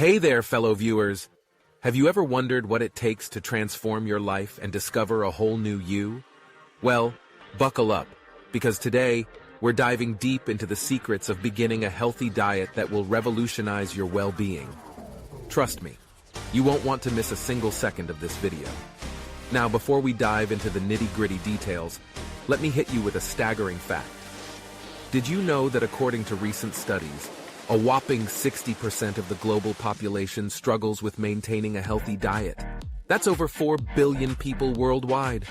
Hey there, fellow viewers. Have you ever wondered what it takes to transform your life and discover a whole new you? Well, buckle up, because today we're diving deep into the secrets of beginning a healthy diet that will revolutionize your well-being. Trust me, you won't want to miss a single second of this video. Now, before we dive into the nitty-gritty details, let me hit you with a staggering fact. Did you know that according to recent studies, a whopping 60% of the global population struggles with maintaining a healthy diet? That's over 4 billion people worldwide.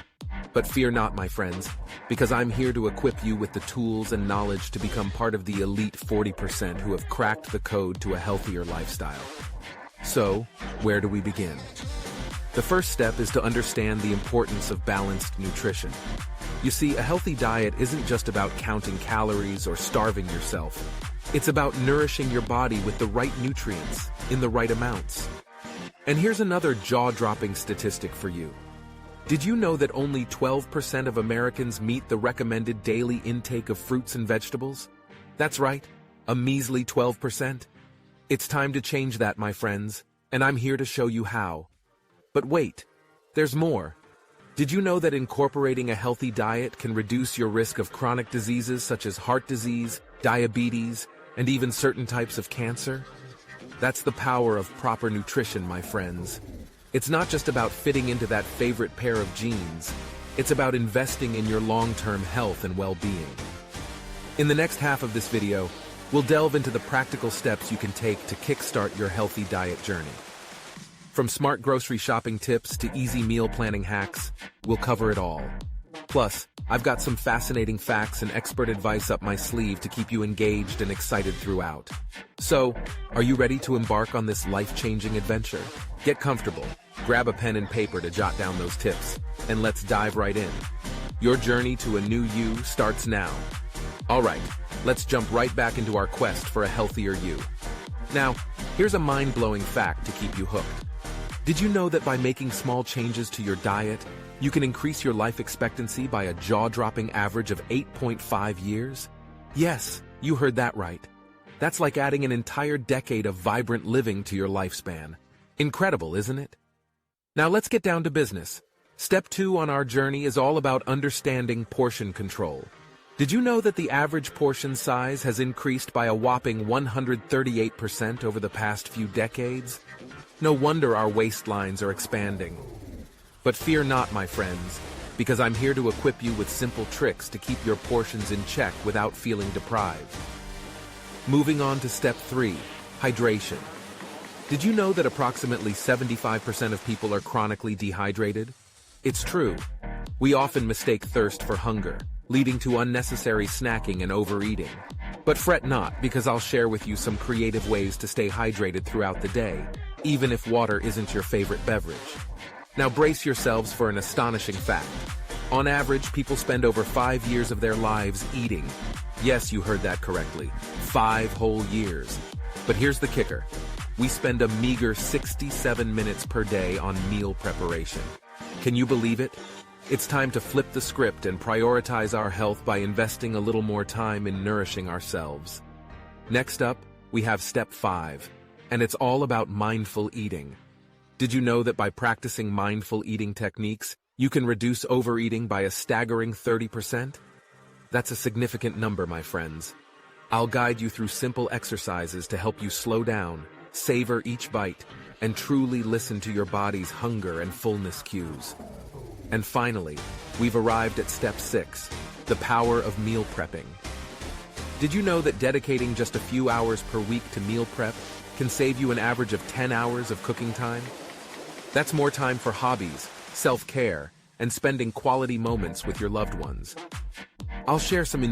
But fear not, my friends, because I'm here to equip you with the tools and knowledge to become part of the elite 40% who have cracked the code to a healthier lifestyle. So, where do we begin? The first step is to understand the importance of balanced nutrition. You see, a healthy diet isn't just about counting calories or starving yourself. It's about nourishing your body with the right nutrients, in the right amounts. And here's another jaw-dropping statistic for you. Did you know that only 12% of Americans meet the recommended daily intake of fruits and vegetables? That's right, a measly 12%. It's time to change that, my friends, and I'm here to show you how. But wait, there's more. Did you know that incorporating a healthy diet can reduce your risk of chronic diseases such as heart disease, diabetes, and even certain types of cancer? That's the power of proper nutrition, my friends. It's not just about fitting into that favorite pair of jeans. It's about investing in your long-term health and well-being. In the next half of this video, we'll delve into the practical steps you can take to kickstart your healthy diet journey. From smart grocery shopping tips to easy meal planning hacks, we'll cover it all. Plus, I've got some fascinating facts and expert advice up my sleeve to keep you engaged and excited throughout. So, are you ready to embark on this life-changing adventure? Get comfortable, grab a pen and paper to jot down those tips, and let's dive right in. Your journey to a new you starts now. All right, let's jump right back into our quest for a healthier you. Now, here's a mind-blowing fact to keep you hooked. Did you know that by making small changes to your diet, you can increase your life expectancy by a jaw-dropping average of 8.5 years? Yes, you heard that right. That's like adding an entire decade of vibrant living to your lifespan. Incredible, isn't it? Now let's get down to business. Step 2 on our journey is all about understanding portion control. Did you know that the average portion size has increased by a whopping 138% over the past few decades? No wonder our waistlines are expanding. But fear not, my friends, because I'm here to equip you with simple tricks to keep your portions in check without feeling deprived. Moving on to step 3, hydration. Did you know that approximately 75% of people are chronically dehydrated? It's true. We often mistake thirst for hunger, leading to unnecessary snacking and overeating. But fret not, because I'll share with you some creative ways to stay hydrated throughout the day, even if water isn't your favorite beverage. Now brace yourselves for an astonishing fact. On average, people spend over 5 years of their lives eating. Yes, you heard that correctly. 5 whole years. But here's the kicker. We spend a meager 67 minutes per day on meal preparation. Can you believe it? It's time to flip the script and prioritize our health by investing a little more time in nourishing ourselves. Next up, we have step 5, and it's all about mindful eating. Did you know that by practicing mindful eating techniques, you can reduce overeating by a staggering 30%? That's a significant number, my friends. I'll guide you through simple exercises to help you slow down, savor each bite, and truly listen to your body's hunger and fullness cues. And finally, we've arrived at step 6, the power of meal prepping. Did you know that dedicating just a few hours per week to meal prep can save you an average of 10 hours of cooking time? That's more time for hobbies, self-care, and spending quality moments with your loved ones. I'll share some